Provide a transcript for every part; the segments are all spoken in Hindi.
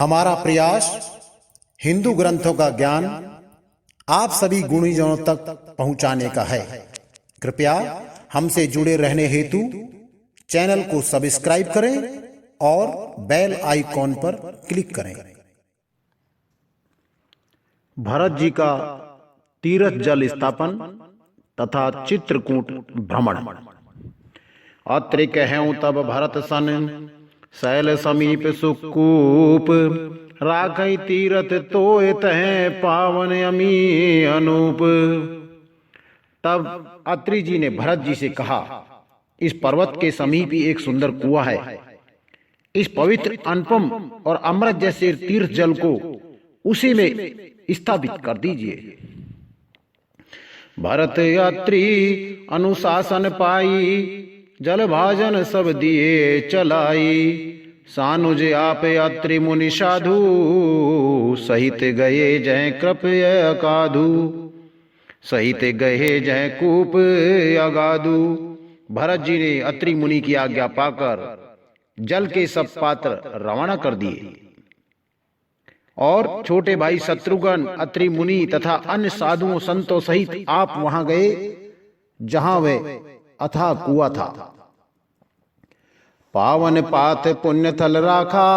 हमारा प्रयास हिंदू ग्रंथों का ज्ञान आप सभी गुणीजनों तक पहुंचाने का है। कृपया हमसे जुड़े रहने हेतु चैनल को सब्सक्राइब करें और बेल आइकॉन पर क्लिक करें। भरत जी का तीर्थ जल स्थापन तथा चित्रकूट भ्रमण। अत्रि कहूँ तब भरत सन शैल समीप सुकूप, राखई तीरथ तोय तह पावन अमी अनूप। तब अत्रि जी ने भरत जी से कहा, इस पर्वत के समीप ही एक सुंदर कुआं है। इस पवित्र अनुपम और अमृत जैसे तीर्थ जल को उसी में स्थापित कर दीजिए। भरत यात्री अनुशासन पाई, जल भाजन सब दिए चलाई। सानुज आप यात्री मुनि साधु, सहित गए जय कृपय अकाधु। सहित गए जय कूप अगाधु। भरत जी ने अत्रि मुनि की आज्ञा पाकर जल के सब पात्र रवाना कर दिए और छोटे भाई शत्रुघ्न, अत्रि मुनि तथा अन्य साधुओं संतों सहित आप वहां गए जहां वह अथाह कुआं था। पावन पात पुण्य थल राखा,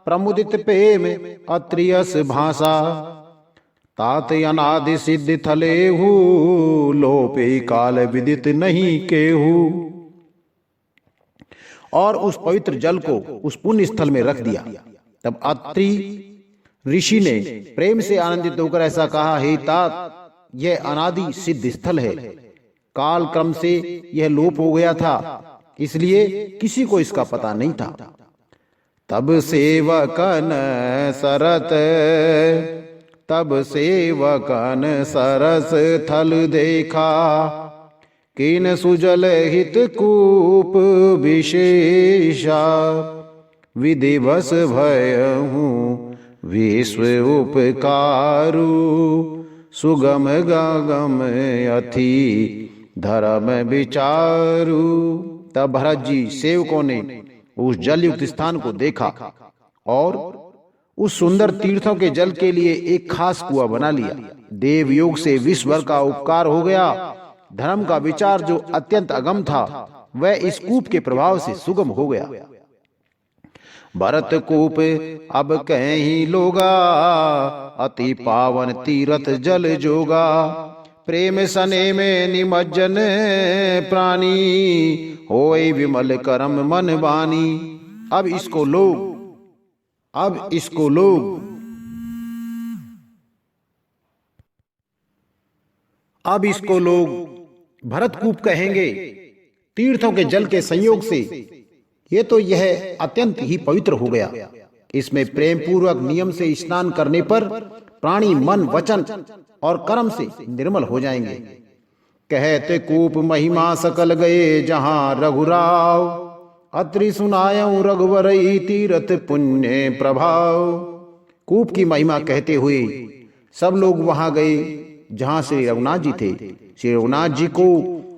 प्रमुदित प्रेम अत्रियस भाषा। तात अनादि सिद्ध थलेहु, लोपे काल विदित नहीं केहू। और उस पवित्र जल को उस पुण्य स्थल में रख दिया। तब अत्रि ऋषि ने प्रेम से आनंदित होकर ऐसा कहा, हे तात, यह अनादि सिद्ध स्थल है। काल क्रम से यह लोप हो गया था, इसलिए किसी को इसका पता नहीं था। तब सेवकन सरत, तब सेवकन सरस थल देखा। किन सुजल हित कूप विशेषा, विधिवश भयहूँ विश्व उपकारु। सुगम गगम अथि धर्म विचारु। तब भरत जी सेवकों ने उस जलयुक्त स्थान को देखा और उस सुंदर तीर्थों के जल के लिए एक खास कुआं बना लिया। देव योग से विश्व भर का उपकार हो गया। धर्म का विचार जो अत्यंत अगम था, वह इस कूप के प्रभाव से सुगम हो गया। भरत कूप अब कहीं लोगा, अति पावन तीरथ जल जोगा। प्रेम सने में निमज्जन प्राणी, होय विमल करम मन बानी। अब इसको लोग भरत कूप कहेंगे। तीर्थों के जल के संयोग से यह अत्यंत ही पवित्र हो गया। इसमें प्रेम पूर्वक नियम से स्नान करने पर प्राणी मन वचन और कर्म से निर्मल हो जाएंगे। कहते कूप महिमा सकल गए जहां रघुराव। अत्रि सुनायऊ रघुवरई तीरथ पुण्य प्रभाव। कूप की महिमा कहते हुए सब लोग वहां गए जहां श्री रघुनाथ जी थे। श्री रघुनाथ जी को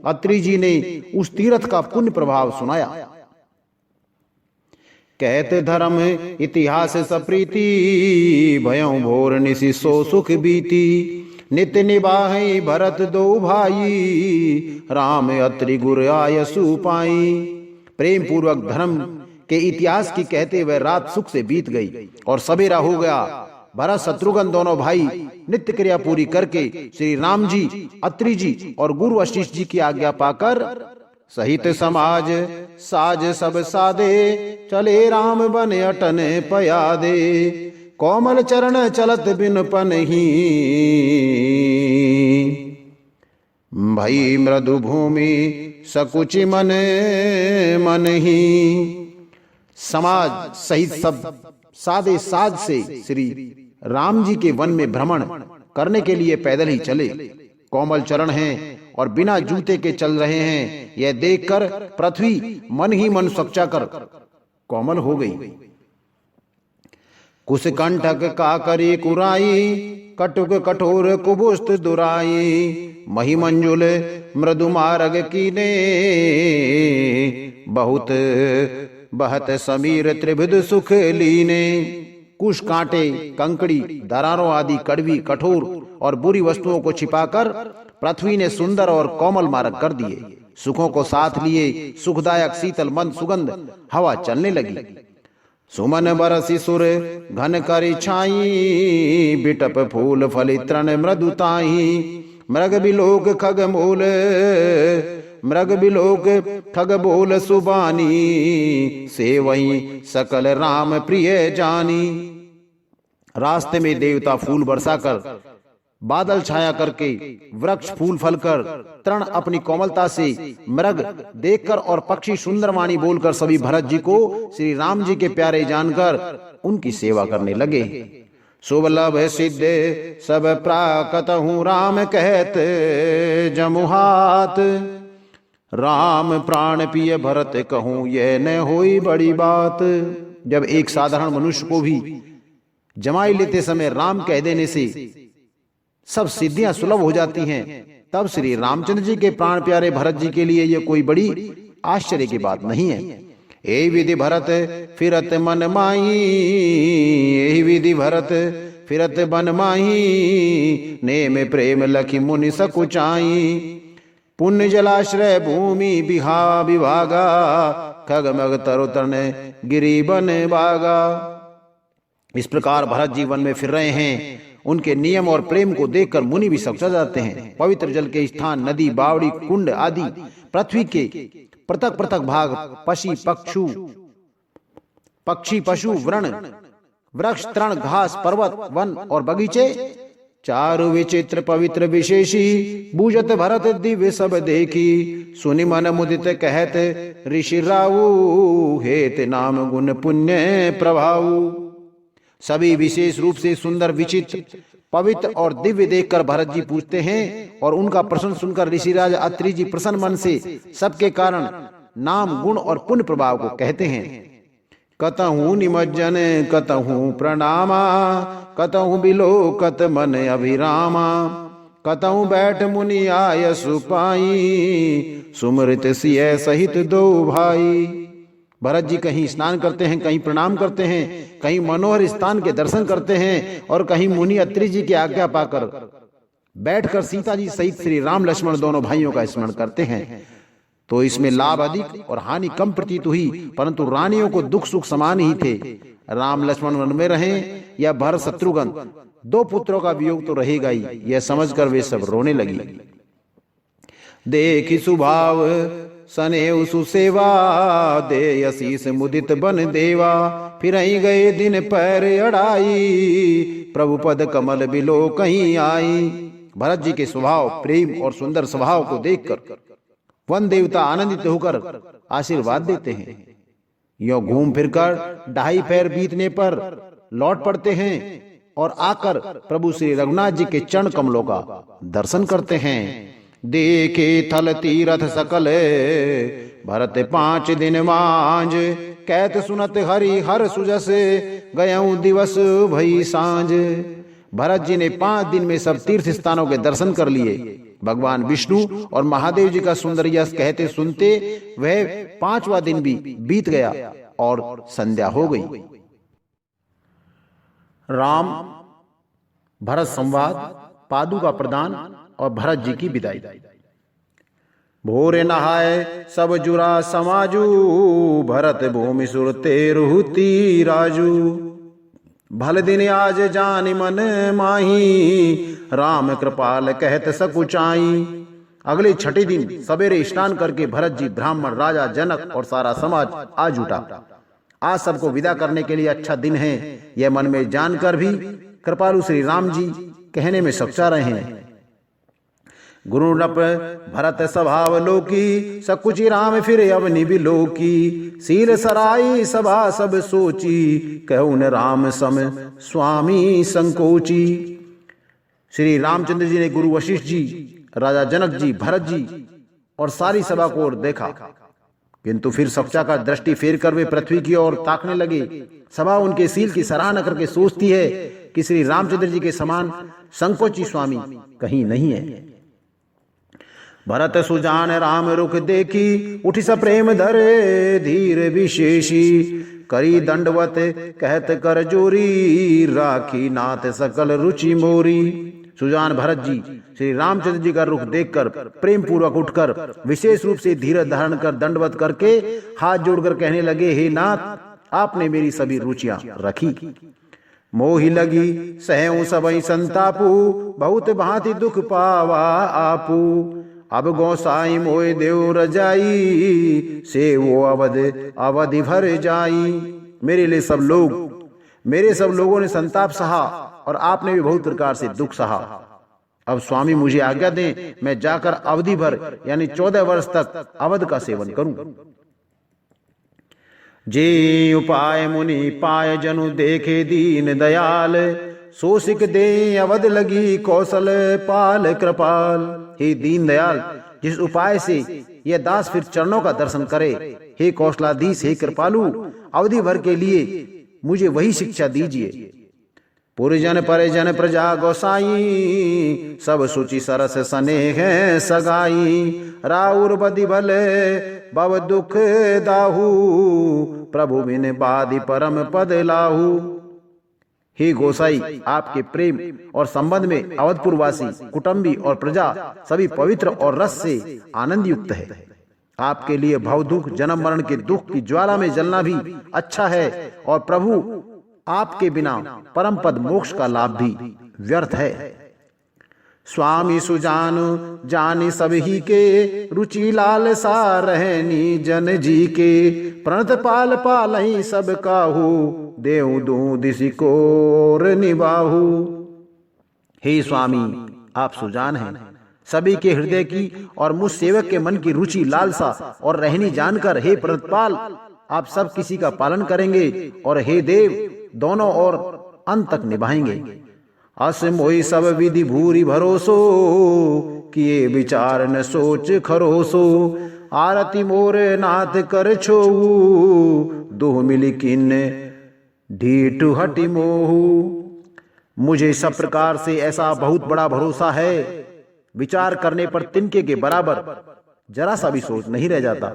अत्रि जी ने उस तीर्थ का पुण्य प्रभाव सुनाया। कहते धर्म इतिहास सप्रीति, भयों भोर निशि सो सुख बीती। नित्य निभाई भरत दो भाई, राम अत्रि गुर आयसु पाई। प्रेम पूर्वक धर्म के इतिहास की कहते हुए रात सुख से बीत गई और सवेरा हो गया। भरत शत्रुघ्न दोनों भाई नित्य क्रिया पूरी करके श्री राम जी, अत्रि जी और गुरु वशिष्ठ जी की आज्ञा पाकर सहित समाज साज सब सादे। चले राम बन अटन पयादे। कोमल चरण चलत बिन पनहि, भई मृदु भूमि सकुचि मन मनहि। समाज सहित सब सादे साज से श्री राम जी के वन में भ्रमण करने के लिए पैदल ही चले। कोमल चरण हैं और बिना जूते के चल रहे हैं, यह देखकर पृथ्वी मन ही मन सच्चा कर कोमल हो गई। कुश कंठक का करी कुराई, कटुक कठोर कुबुस्त दुराई। महिमंजुल मृदु मार्ग कीने, बहुत बहत समीर त्रिभुद सुख लीने। कुश, कांटे, कंकड़ी, दरारों आदि कड़वी, कठोर और बुरी वस्तुओं को छिपाकर पृथ्वी ने सुंदर और कोमल मार्ग कर दिए। सुखों को साथ लिए सुखदायक शीतल मंद सुगंध हवा चलने लगी। सुमन बरसी सुर घन करी छाई, बिटप फूल फली तृण मृदुताई। मृग बिलोक खग मूल, मृग बिलोक खग बोल सुबानी, सेवई सकल राम प्रिय जानी। रास्ते में देवता फूल बरसाकर, बादल छाया करके, वृक्ष फूल फलकर, तृण अपनी कोमलता से, मृग देखकर और पक्षी सुंदर वाणी बोलकर सभी भरत जी को श्री राम जी के प्यारे जानकर उनकी सेवा करने लगे। सुबलभ सिद्ध सब प्राकत हूँ, राम कहते जमुहात। राम प्राण पिय भरत कहूँ, यह न होई बड़ी बात। जब एक साधारण मनुष्य को भी जमाई लेते समय राम कह देने से सब सिद्धियां सुलभ हो जाती हैं, तब श्री रामचंद्र जी के प्राण प्यारे भरत जी के लिए यह कोई बड़ी आश्चर्य की बात नहीं है। यही विधि भरत फिरत मन माही, यही विधि भरत फिरत बन माही, नेम प्रेम लखी मुनि सकुचाई। पुण्य जलाश्रय भूमि बिहा विभागा, खगमग तरुतन गिरी बन बागा। इस प्रकार भरत जी वन में फिर रहे हैं। उनके नियम और प्रेम को देखकर मुनि भी सकुचा जाते हैं। पवित्र जल के स्थान, नदी, बावड़ी, कुंड आदि पृथ्वी के पृथक पृथक भाग, पक्षी पशु, वृण, वृक्ष, तृण, घास, पर्वत, वन और बगीचे, चारु विचित्र पवित्र विशेषी, बूझत भरत दिव्य सब देखी। सुनि मन मुदित कहत ऋषि राऊ, हेत नाम गुण पुण्य प्रभाऊ। सभी विशेष रूप से सुंदर, विचित्र, पवित्र और दिव्य देखकर भरत जी पूछते हैं और उनका प्रश्न सुनकर ऋषिराज अत्रि जी प्रसन्न मन से सबके कारण नाम, गुण और पुण्य प्रभाव को कहते हैं। कतहु निमज्जन कतहु प्रणामा, कतहु बिलोकत मन अभिरामा। कतहु बैठ मुनि आय सुपाई, सुमृत सिय सहित दो भाई। भरत जी कहीं स्नान करते हैं, कहीं प्रणाम करते हैं, कहीं मनोहर स्थान के दर्शन करते हैं और कहीं मुनि अत्रि जी की आज्ञा पाकर बैठकर सीता जी सहित श्री राम लक्ष्मण दोनों भाइयों का स्मरण करते हैं। तो इसमें लाभ अधिक और हानि कम प्रतीत हुई, परंतु रानियों को दुख सुख समान ही थे। राम लक्ष्मण वन में रहें या भरत शत्रुघ्न, दो पुत्रों का वियोग तो रहेगा ही, यह समझकर वे सब रोने लगी। देखी स्वभाव सनेऊ सुसेवा, दे आशीष मुदित बन देवा। फिर ही गए दिन पैर अड़ाई, प्रभु पद कमल बिलो कहीं आई। भरत जी के स्वभाव, प्रेम और सुंदर स्वभाव को देखकर वन देवता आनंदित होकर आशीर्वाद देते हैं। यो घूम फिरकर 2.5 पैर बीतने पर लौट पड़ते हैं और आकर प्रभु श्री रघुनाथ जी के चरण कमलों का दर्शन करते हैं। देखे थल तीरथ सकल, भरत 5 दिन मांझ। कहत सुनत हरि हर सुजस, गयऊं दिवस भई सांझ। भरत जी ने 5 दिन में सब तीर्थ स्थानों के दर्शन कर लिए। भगवान विष्णु और महादेव जी का सुंदर यश कहते सुनते वह 5वां दिन भी बीत गया और संध्या हो गई। राम भरत संवाद, पादुका प्रदान और भरत जी की विदाई। भोरे नहाए सब जुरा समाजू, भरत भूमि सुरते रुहती राजू। भल दिन आज जान मन माही, राम कृपाल कहत सकुचाई। अगले 6ठे दिन सवेरे स्नान करके भरत जी, ब्राह्मण, राजा जनक और सारा समाज आज उठा। आज सबको विदा करने के लिए अच्छा दिन है, यह मन में जानकर भी कृपालु श्री राम जी कहने में सकुचा रहे हैं। गुरु नप भरत स्वभाव लोकी, सकुचि राम फिर अवनि बिलोकी। सील सराई सभा सब सोची, कहून राम सम स्वामी संकोची। श्री रामचंद्र जी ने गुरु वशिष्ठ जी, राजा जनक जी, भरत जी और सारी सभा को ओर देखा, किंतु फिर सकुचा का दृष्टि फेर कर वे पृथ्वी की ओर ताकने लगे। सभा उनके सील की सराहना करके सोचती है कि श्री रामचंद्र जी के समान संकोची स्वामी कहीं नहीं है। भरत सुजान राम रुख देखी, उठी स प्रेम धरे धीर विशेषी। करी दंडवत कहत कर जोरी, राखी नाथ सकल रुचि मोरी। सुजान भरत जी श्री रामचंद्र जी का रुख देखकर प्रेम पूर्वक उठकर विशेष रूप से धीरज धारण कर दंडवत करके हाथ जोड़कर कहने लगे, हे नाथ, आपने मेरी सभी रुचियां रखी। मोहि लगी सहऊ सबई संतापू, बहुत भांति दुख पावा आपू। अब गोसाई मोय देव रजाई, से वो अवधि भर जाई। मेरे सब लोगों ने संताप सहा और आपने भी बहुत प्रकार से दुख सहा। अब स्वामी मुझे आज्ञा दें, मैं जाकर अवधि भर यानी 14 वर्ष तक अवध का सेवन करूं। जे उपाय मुनि पाय जनु देखे दीन दयाल, सो सिख दे अवध लगी कौशल पाल कृपाल। हे दीन दयाल, जिस उपाय से यह दास फिर चरणों का दर्शन करे, हे कौशलाधीश, हे कृपालु, अवधि भर के लिए मुझे वही शिक्षा दीजिए। पुरजन परिजन प्रजा गोसाई, सब सुचि सरस स्नेह सगाई। राउर बदि भल भव दुख दाहू, प्रभु बिन बाधि परम पद लाहू। हे गोसाई, आपके प्रेम और संबंध में अवधपुरवासी, कुटुंबी और प्रजा सभी पवित्र और रस से आनंद युक्त है। आपके लिए भव दुख, जन्म मरण के दुख की ज्वाला में जलना भी अच्छा है, और प्रभु आपके बिना परम पद मोक्ष का लाभ भी व्यर्थ है। स्वामी सुजान जानी सब ही के, रुचि लाल सा रहनी जन जी के। प्रणत पाल पालही सब काहू, देव दूं दिशि कोर निबाहू। हे स्वामी, आप सुजान हैं, सभी के हृदय की और मुझ सेवक के मन की रुचि लालसा और रहनी जानकर, हे प्रणतपाल, आप सब किसी का पालन करेंगे, और हे देव, दोनों और अंत तक निभाएंगे। अस मोई सब विधि भूरी भरोसो, किए विचार न सोच खरोसो। आरती मोर नाथ कर छोऊ, दोह मिली किन ढीठ हटि मोहू। मुझे सब प्रकार से ऐसा बहुत बड़ा भरोसा है, विचार करने पर तिनके के बराबर जरा सा भी सोच नहीं रह जाता।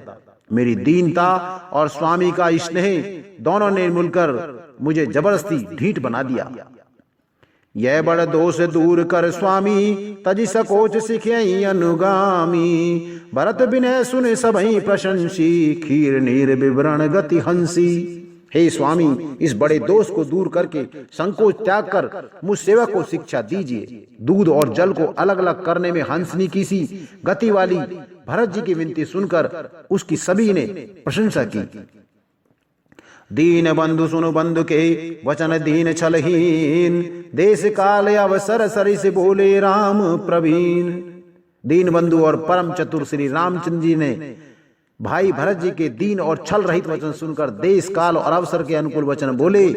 मेरी दीनता और स्वामी का स्नेह दोनों ने मिलकर मुझे जबरदस्ती ढीठ बना दिया। यह बड़ दोष दूर कर स्वामी, तजी सकोच सिखई अनुगामी। भरत बिनय सुने सबई प्रशंसी, खीर नीर विवरण गति हंसी। हे स्वामी, इस बड़े दोष को दूर करके संकोच त्याग कर मुझ सेवक को शिक्षा दीजिए। दूध और जल को अलग अलग करने में हंसनी की सी गति वाली भरत जी की विनती सुनकर उसकी सभी ने प्रशंसा की। दीन बंधु सुनु बंधु के वचन, दीन छलहीन। देश काल अवसर सरि से बोले राम प्रवीण। दीन बंधु और परम चतुर श्री रामचंद्र जी ने भाई भरत जी के दीन और छल रहित वचन सुनकर देश काल और अवसर के अनुकूल वचन बोले।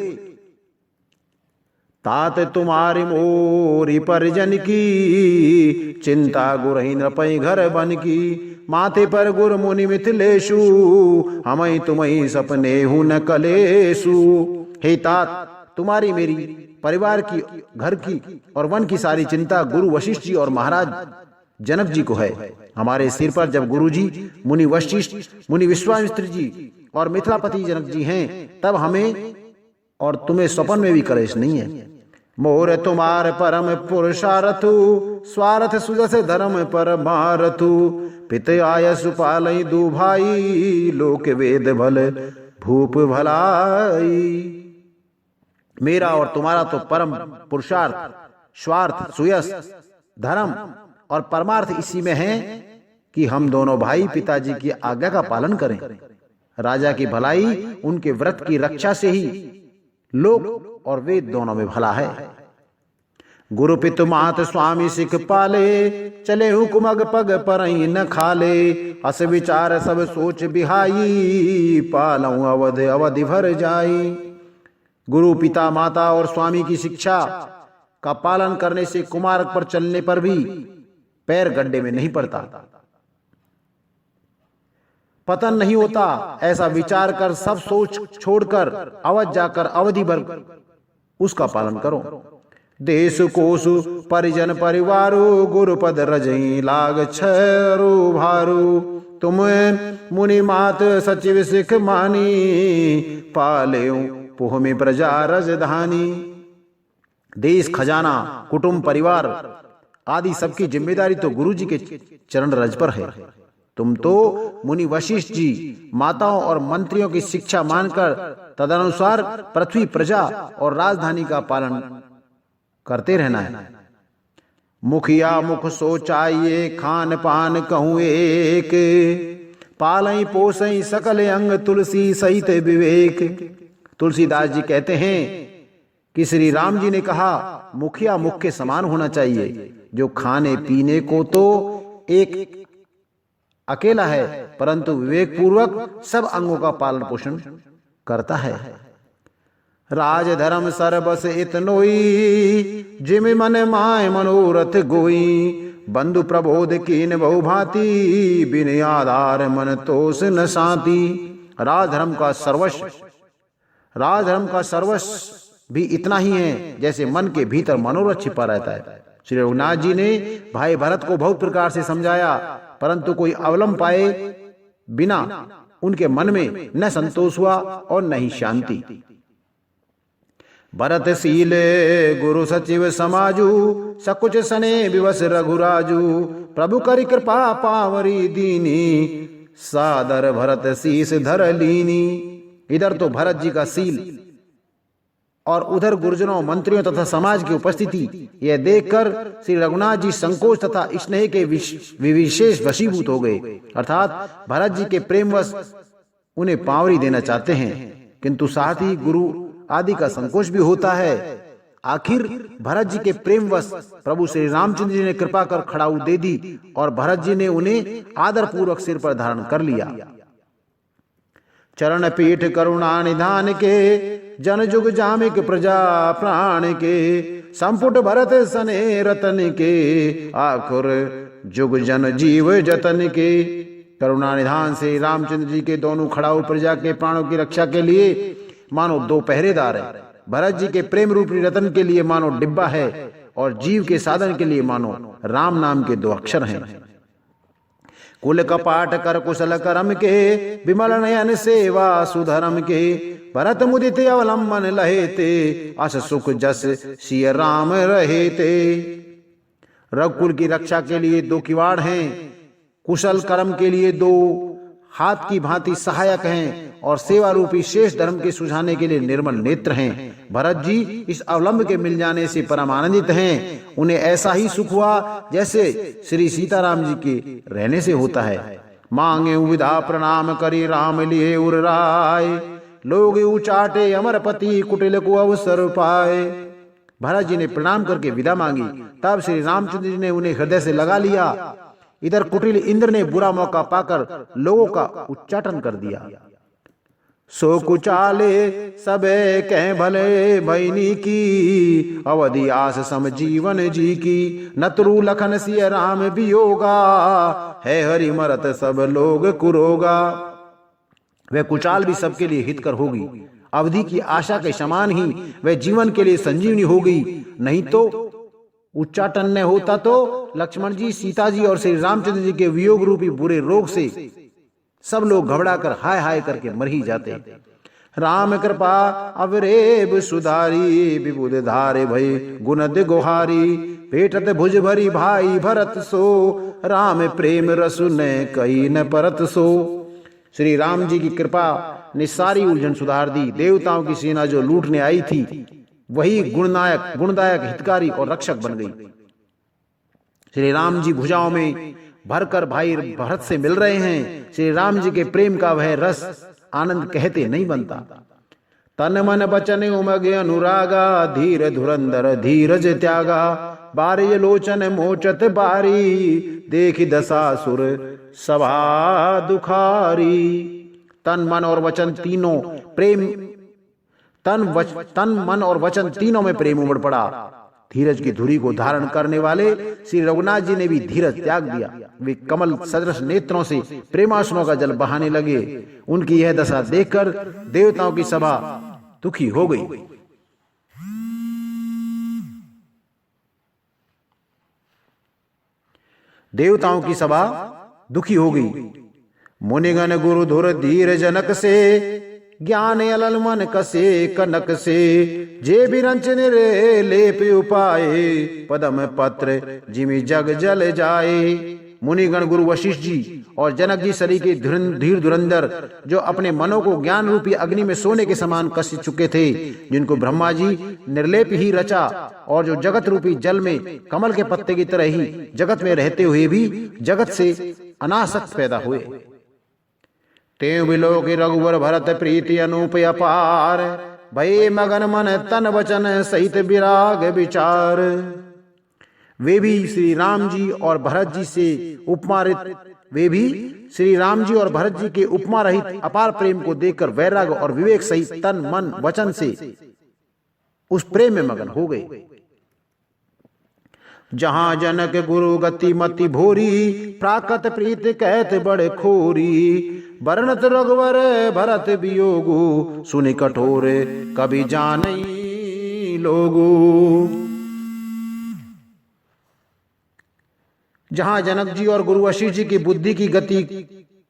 तात तुम्हारी मोरी परिजन की, चिंता गुरहीन रपई घर बन की। माथे पर गुर मुनि मिथिलेशु, हमई तुमई सपने हूं न कलेशु। हे तात, तुम्हारी मेरी परिवार की, घर की और वन की सारी चिंता गुरु वशिष्ठ जी और महाराज जनक जी को है। हमारे सिर पर जब गुरु जी, मुनि वशिष्ठ, मुनि विश्वामित्र जी और मिथिलापति जनक जी हैं, तब हमें और तुम्हें स्वप्न में भी कलेश नहीं है। मोर तुम्हार परम पुरुषारथु, स्वार्थ सुजस धर्म पर मारथु। पित आय सुपालई दु भाई, लोक वेद भल भूप भलाई। मेरा और तुम्हारा तो परम पुरुषार्थ, स्वार्थ, सुयस, धर्म और परमार्थ इसी में है कि हम दोनों भाई पिताजी की आज्ञा का पालन करें। राजा की भलाई उनके व्रत की रक्षा से ही लोक और वेद दोनों में भला है। गुरु पित मात स्वामी सिख पाले, चले हुकुम अग पग परई न खाले। अस विचार सब सोच बिहाई, पालऊ अवध अवधि भर जाई। गुरु पिता माता और स्वामी की शिक्षा का पालन करने से कुमार्ग पर चलने पर भी पैर गड्ढे में नहीं पड़ता, पतन नहीं होता। ऐसा विचार कर सब सोच छोड़कर अवध जाकर अवधि भर उसका पालन करो। देश कोश परिजन परिवारो, गुरुपद रजई लाग छरो भारो। तुम मुनि मात सचिव सिख मानी, पाले पोह में प्रजा रजधानी। देश, खजाना, कुटुंब, परिवार आदि सबकी जिम्मेदारी तो गुरु जी के चरण रज पर है। तुम तो मुनि वशिष्ठ जी माताओं और मंत्रियों की शिक्षा मानकर तदनुसार पृथ्वी, प्रजा और राजधानी का पालन करते रहना है। मुखिया मुख सोचाइए, खान पान कहूँ एक, पालई पोसई सकल अंग तुलसी सहित विवेक। तुलसीदास जी कहते हैं कि श्री राम जी ने कहा मुखिया मुख के समान होना चाहिए, जो खाने पीने को तो एक अकेला है परंतु विवेक पूर्वक सब अंगों का पालन पोषण करता है। राज धर्म सरबस इतनोई, जिम मन माय मनोरथ गोई, बंधु प्रबोध कीन बहुभांति, बिन आधार मन तोष न शांति। राजधर्म का सर्वस्व भी इतना ही है जैसे मन के भीतर मनोरथ छिपा रहता है। श्री रघुनाथ जी ने भाई भरत को बहुत प्रकार से समझाया, परंतु कोई अवलंब पाए बिना उनके मन में न संतोष हुआ और न ही शांति। भरत शील गुरु सचिव समाजू, सकुच सने विवश रघुराजू, प्रभु करि कृपा पावरी दीनी, सादर भरत शीस धर लीनी। इधर तो भरत जी का शील और उधर गुरुजनों, मंत्रियों तथा समाज की उपस्थिति, यह देखकर श्री रघुनाथ जी संकोच तथा स्नेह के विशेष वशीभूत हो गए। अर्थात भरत जी के प्रेमवश उन्हें पावरी देना चाहते हैं, किंतु साथ ही गुरु आदि का संकोच भी होता है। आखिर भरत जी के प्रेमवश प्रभु श्री रामचंद्र जी ने कृपा कर खड़ाऊ दे दी और भरत जी ने उन्हें आदर पूर्वक सिर पर धारण कर लिया। चरण पीठ करुणा निधान के, जन जुग जामिक प्रजा प्राण के, संपुट भरत सने रतन के, आखुर जुग जन जीव जतन के। करुणा निधान से रामचंद्र जी के दोनों खड़ाऊ प्रजा के प्राणों की रक्षा के लिए मानो दो पहरेदार है। भरत जी के प्रेम रूपी रतन के लिए मानो डिब्बा है और जीव के साधन के लिए मानो राम नाम के दो अक्षर हैं। कुल कपाट कर कुशल करम के, विमल नयन सेवा सुधर्म के, भरत मुदित अवलंबन लहे ते, अस सुख जस सिय राम रहे ते। रघुकुल की रक्षा के लिए दो किवाड़ हैं, कुशल कर्म के लिए दो हाथ की भांति सहायक हैं और सेवा रूपी शेष धर्म के सुझाने के लिए निर्मल नेत्र हैं। भरत जी इस अवलंब के मिल जाने से परम आनंदित हैं। उन्हें ऐसा ही सुख हुआ जैसे श्री सीताराम जी के रहने से होता है। मांगे विधा प्रणाम करी राम लिए उर राय, लोग उचाटे अमरपति कुटिल को अवसर पाए। भरत जी ने प्रणाम करके विदा मांगी, तब श्री रामचंद्र जी ने उन्हें हृदय से लगा लिया। इधर कुटिल इंद्र ने बुरा मौका पाकर लोगों का उच्चाटन कर दिया। सो कुचाले सबे कह भले भैनी की, अवधि आस सम जीवन जी की, नतरु लखन सिय राम वियोगा, है हरि मरत सब लोग कुरोगा। वह कुचाल भी सबके लिए हितकर होगी, अवधि की आशा के समान ही वह जीवन के लिए संजीवनी होगी। नहीं तो उच्चाटन न होता तो लक्ष्मण जी, सीता जी और श्री रामचंद्र जी के वियोग रूपी बुरे रोग से सब लोग घबरा कर हाय हाय करके मर ही जाते। राम कृपा अवरेब सुधारी, विबुध धारे भई गुणद गोहारी, पेटत भुज भरी भाई भरत सो, राम प्रेम रसु न कई न परत सो। श्री राम जी की कृपा ने सारी उलझन सुधार दी। देवताओं की सेना जो लूटने आई थी वही गुणदायक हितकारी और रक्षक बन गई। श्री राम जी भुजाओं में भरकर भाई भरत से मिल रहे हैं। श्री राम जी के प्रेम का वह रस आनंद कहते नहीं बनता। तन मन बचन उमग अनुरागा, धीर धुरंधर धीरज त्यागा, बारिय लोचन मोचत बारी, देखि दशासुर सभा दुखारी। तन मन और वचन तीनों प्रेम तन मन और वचन तीनों में प्रेम उमड़ पड़ा। धीरज की धुरी को धारण करने वाले श्री रघुनाथ जी ने भी धीरज त्याग दिया। वे कमल सदृश नेत्रों से प्रेमाश्रुओं का जल बहाने लगे। उनकी यह दशा देखकर देवताओं की सभा दुखी हो गई। देवताओं की सभा दुखी हो गई। मुनिगण गुरु धुर धीर जनक से, ज्ञान अलल मन कसे कनक से, जे बिरंच लेप उपाय, पदम पत्र जिमि जग जल जाए। मुनिगण गुरु वशिष्ठ जी और जनक जी सरीखे धीर धुरंधर, जो अपने मनों को ज्ञान रूपी अग्नि में सोने के समान कस चुके थे, जिनको ब्रह्मा जी निर्लेप ही रचा, और जो जगत रूपी जल में कमल के पत्ते की तरह ही जगत में रहते हुए भी जगत से अनासक्त पैदा हुए। तें विलोक रघुवर भरत प्रीति अनूप अपार, भय मगन मन तन वचन सहित विराग विचार। वे भी श्री राम जी और भरत जी से उपमा रहित अपार प्रेम को देखकर वैराग और विवेक सहित तन मन वचन से उस प्रेम में मगन हो गए। जहां जनक गुरु गति मति भोरी, प्राकत प्रीत कहत बड़ खोरी, बरनत रघुवर भरत वियोगु, सुनि कठोर कभी जानई लोगु। जहां जनक जी और गुरु वशिष्ठ जी की बुद्धि की गति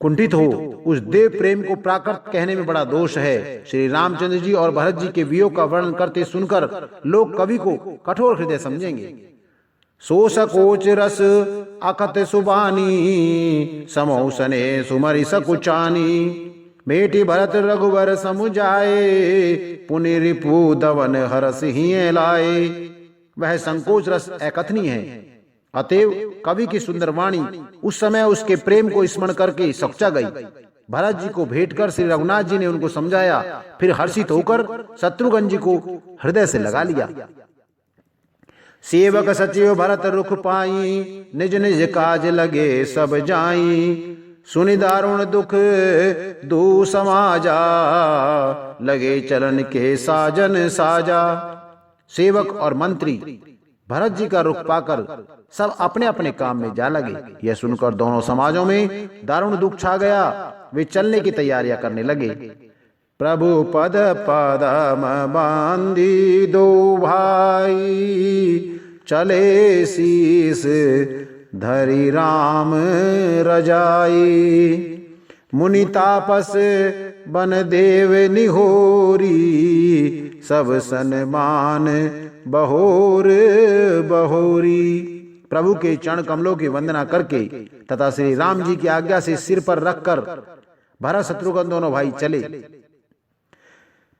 कुंठित हो, उस देव प्रेम को प्राकृत कहने में बड़ा दोष है। श्री रामचंद्र जी और भरत जी के वियोग का वर्णन करते सुनकर लोग कवि को कठोर हृदय समझेंगे। सो सकोच रस अकत सुबानी, समो सने सुमरि सकुचानी, बेटी भरत रघुवर समुझाए, पुनि रिपु दवन हरस ही लाए। वह संकोच रस अकथनीय है, अतएव कवि की सुंदर वाणी उस समय उसके प्रेम को स्मरण करके सकुचा गई। भरत जी को भेंट कर श्री रघुनाथ जी ने उनको समझाया, फिर हर्षित होकर शत्रुघ्न जी को हृदय से लगा लिया। सेवक सचिव भरत रुख पाई, निज निज काज लगे सब जाई, सुनि दारुण दुख दू समाजा, लगे चलन के साजन साजा। सेवक और मंत्री भरत जी का रुख पाकर सब अपने अपने काम में जा लगे। यह सुनकर दोनों समाजों में दारुण दुख छा गया। वे चलने की तैयारियां करने लगे। प्रभु पद पदम बांधी दो भाई, चले शीस धरि राम रजाई, मुनि तापस बन देव निहोरी, सब सन्मान बहोर बहोरी। प्रभु के चरण कमलों की वंदना करके तथा श्री राम जी की आज्ञा से सिर पर रखकर भरत शत्रुघ्न दोनों भाई चले।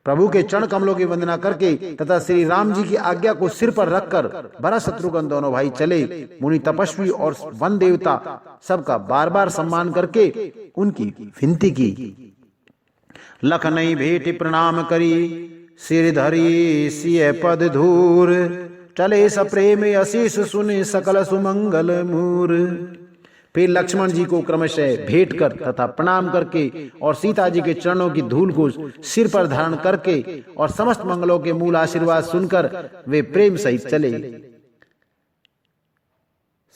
प्रभु के चरण कमलों की वंदना करके तथा श्री राम जी की आज्ञा को सिर पर रखकर भरत शत्रुघ्न दोनों भाई चले। मुनि तपस्वी और वन देवता सबका बार बार सम्मान करके उनकी विनती की। लख नहीं भेट प्रणाम करी, सिर धरी सिय पद धूर, चले सप्रेम अशीष सुने सकल सुमंगल मूर। फिर लक्ष्मण जी को क्रमशः भेंट कर तथा प्रणाम करके और सीता जी के चरणों की धूल को सिर पर धारण करके और समस्त मंगलों के मूल आशीर्वाद सुनकर वे प्रेम सहित चले।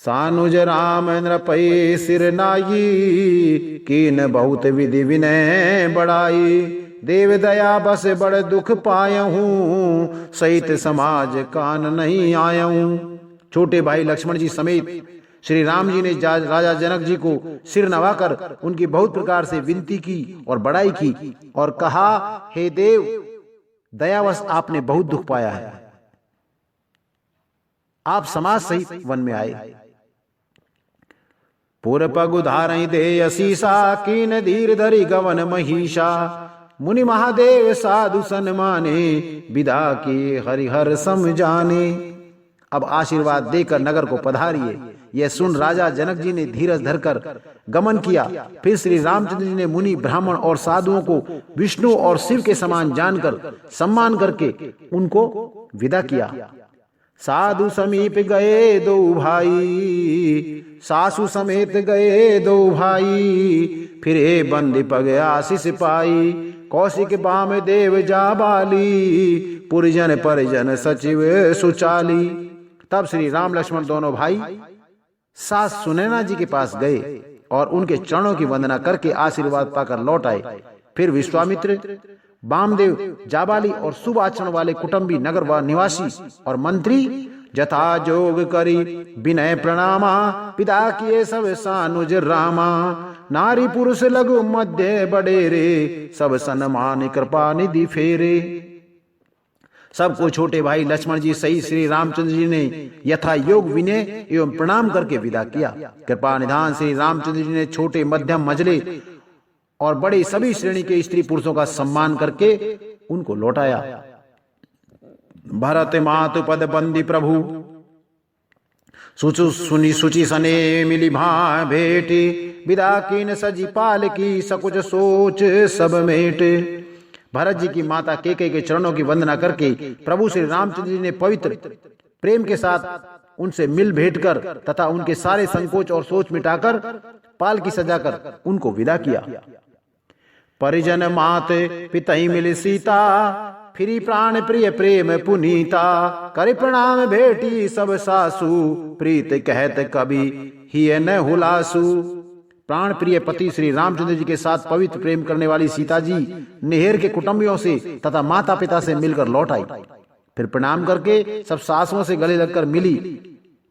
सानुज राम नृपय सिर नाई, कीन बहुत विधि विनय बढ़ाई, देव दया बस बड़ दुख पाया हूँ, सहित समाज कान नहीं आया हूँ। छोटे भाई लक्ष्मण जी समेत श्री राम जी ने राजा जनक जी को सिर नवाकर उनकी बहुत प्रकार से विनती की और बड़ाई की और कहा, हे देव, दयावश आपने बहुत दुख पाया है, आप समाज सहित वन में आए। पूर पग उधारई दे असीसा, कीन धीर धरी गवन महिषा, मुनि महादेव साधु सन्माने, विदा के हरिहर समझाने। अब आशीर्वाद देकर नगर को पधारिए। यह सुन राजा जनक जी ने धीरज धरकर गमन किया। फिर श्री रामचंद्र जी ने मुनि ब्राह्मण और साधुओं को विष्णु और शिव के समान जानकर सम्मान करके उनको विदा किया। साधु समीप गए दो भाई, सासु समेत गए दो भाई, फिरे बंदी पग आशीष पाई, कौशिक बाम देव जाबाली, पुरजन परिजन सचिव सुचाली। तब श्री राम लक्ष्मण दोनों भाई सास सुनैना जी के पास गए और उनके चरणों की वंदना करके आशीर्वाद पाकर लौट आए। फिर विश्वामित्र, बामदेव, जाबाली और शुभ आचरण वाले कुटुंबी नगर व निवासी और मंत्री जथा जोग करी विनय प्रणामा, पिता किए सब सानुज रामा, नारी पुरुष लघु मध्य बड़ेरे, सब सन्मान कृपा निधि फेरे। सबको छोटे भाई लक्ष्मण जी सही श्री रामचंद्र जी ने यथा योग विनय एवं प्रणाम करके विदा किया। कृपा निधान श्री रामचंद्र जी ने छोटे मध्यम मझले और बड़े सभी श्रेणी के स्त्री पुरुषों का सम्मान करके उनको लौटाया। भरत मातु पद बंदी प्रभु, सुनि सुचि सने मिली भा भेटे, विदा कीन सजी पाल की सकुच सोच सब मेट। भरत जी की माता केकई के चरणों की वंदना करके प्रभु श्री रामचंद्र जी ने पवित्र प्रेम के साथ उनसे मिल भेंट कर तथा उनके सारे संकोच और सोच मिटाकर पाल की सजाकर उनको विदा किया। परिजन मात पितई मिल सीता, फिरी प्राण प्रिय प्रेम पुनीता, कर प्रणाम भेटी सब सासु, प्रीत कहत कभी ही न हुलासु। प्राण प्रिय पति श्री रामचंद्र जी के साथ पवित्र प्रेम करने वाली सीता जी नेहर के कुटुंबियों से तथा माता पिता से मिलकर लौट आई। फिर प्रणाम करके सब सासुओं से गले लगकर मिली।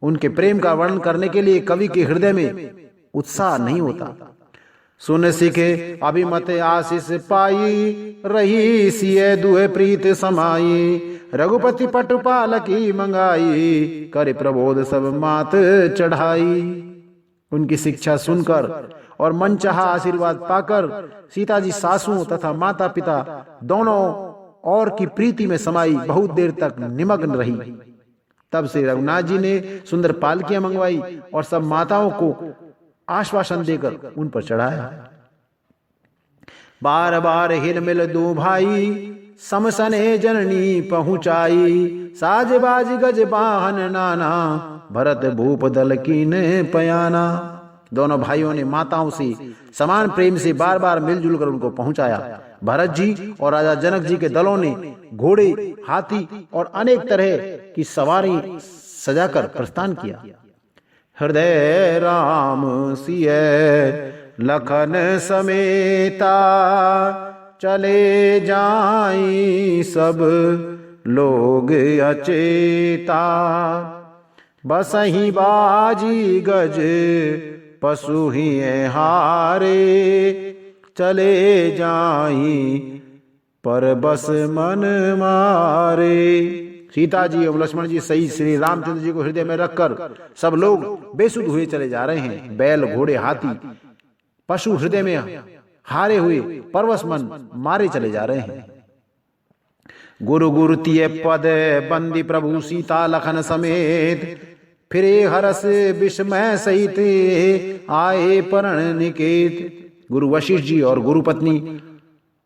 उनके प्रेम का वर्णन करने के लिए कवि के हृदय में उत्साह नहीं होता। सुन सिखे अभिमत आशीष पाई, रही सिय दुहे प्रीत समाई, रघुपति पटुपाल की मंगाई, करे प्रबोध सब मात चढ़ाई। उनकी शिक्षा सुनकर और मनचाहा आशीर्वाद पाकर सीता जी सासुओं तथा माता पिता दोनों और की प्रीति में समाई बहुत देर तक निमग्न रही। तब से रघुनाथ जी ने सुंदर पालकियां मंगवाई और सब माताओं को आश्वासन देकर उन पर चढ़ाया। बार बार हिल मिल दो भाई, समसने जननी पहुंचाई, साज बाज गज बाहन नाना, भरत भूप दल कीन पयाना। दोनों भाइयों ने माताओं से समान प्रेम से बार बार मिलजुल कर उनको पहुंचाया। भरत जी और राजा जनक जी के दलों ने घोड़े, हाथी और अनेक तरह की सवारी सजाकर प्रस्थान किया। हृदय राम सिय लखन समेता, चले जाई सब लोग अचेता, बसही बाजी गज पशु ही हारे, चले जाई पर बस मन मारे। सीता जी और लक्ष्मण जी सही श्री रामचंद्र जी को हृदय में रखकर सब लोग बेसुध हुए चले जा रहे हैं। बैल, घोड़े, हाथी, पशु हृदय में हारे हुए परवश मन मारे चले जा रहे हैं। गुरु गुरु तिय पद बंदी प्रभु सीता लखन समेत, फिरे हरस विस्मय सहित आए परण निकेत। गुरु वशिष्ठ जी और गुरु पत्नी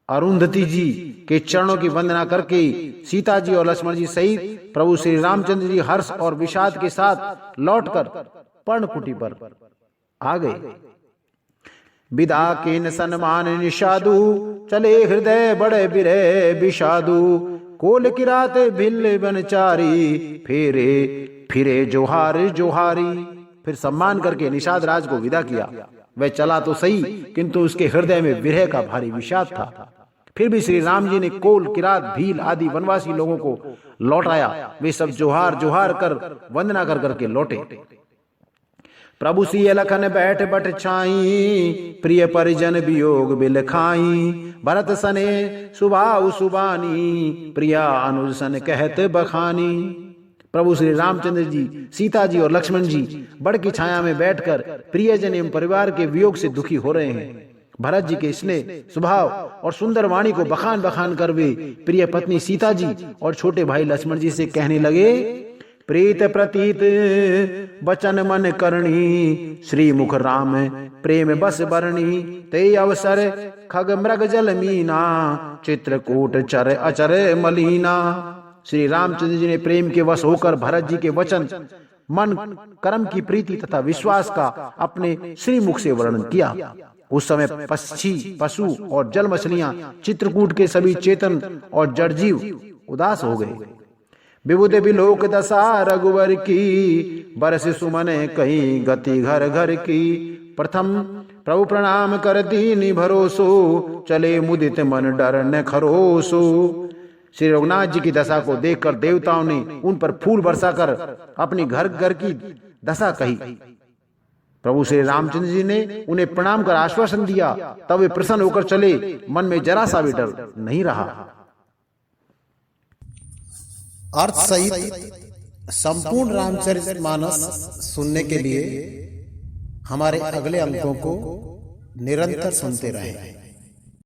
अरुंधति जी के चरणों की वंदना करके सीता जी और लक्ष्मण जी सहित प्रभु श्री रामचंद्र जी हर्ष और विषाद के साथ लौटकर पर्णकुटी पर आ गए। विदा केन सन्मान निषादु, चले हृदय बड़े बिरह विषादु, कोल किरात भिल बनचारी, फेरे फिरे जोहार जोहारी। फिर सम्मान करके निषाद राज को विदा किया। वह चला तो सही किंतु उसके हृदय में विरह का भारी विषाद था। फिर भी श्री राम जी ने कोल, किरात, भील आदि वनवासी लोगों को लौटाया। वे सब जोहार जोहार कर वंदना कर करके लौटे। प्रभु सिय लखन बैठ बट छाई, प्रिय परिजन वियोग बिल खाई, भरत सने सुभाउ सुबानी, प्रिया अनुज सन कहत बखानी। प्रभु श्री रामचंद्र जी, सीता जी और लक्ष्मण जी बड़ की छाया में बैठकर प्रियजन एवं परिवार के वियोग से दुखी हो रहे हैं। भरत जी के स्नेह, स्वभाव और सुंदर वाणी को बखान बखान कर वे प्रिय पत्नी सीता जी और छोटे भाई लक्ष्मण जी से कहने लगे, प्रीत प्रतीत बचन मन करणी, श्री मुख राम प्रेम बस बरणी, ते अवसर खग मृग जल मीना, चित्रकूट चर अचर मलीना। श्री रामचंद्र जी ने प्रेम के वश होकर भरत जी के वचन, मन, कर्म की प्रीति तथा विश्वास का अपने श्री मुख से वर्णन किया। उस समय पक्षी, पशु और जल मछलियां, चित्रकूट के सभी चेतन और जड़ जीव उदास हो गए। विबुध विलोक दशा रघुवर की, बरस सुमन कहीं गति घर घर की, प्रथम प्रभु प्रणाम कर दीन भरोसो, चले मुदित मन डर न खरोसो। श्री रघुनाथ जी की दशा को देखकर देवताओं ने उन पर फूल बरसाकर अपनी घर घर की दशा कही। प्रभु श्री रामचंद्र जी ने उन्हें प्रणाम कर आश्वासन दिया। तब वे प्रसन्न होकर चले, मन में जरा सा भी डर नहीं रहा। अर्थ सहित संपूर्ण रामचरितमानस सुनने के लिए हमारे अगले अंकों को निरंतर सुनते रहें।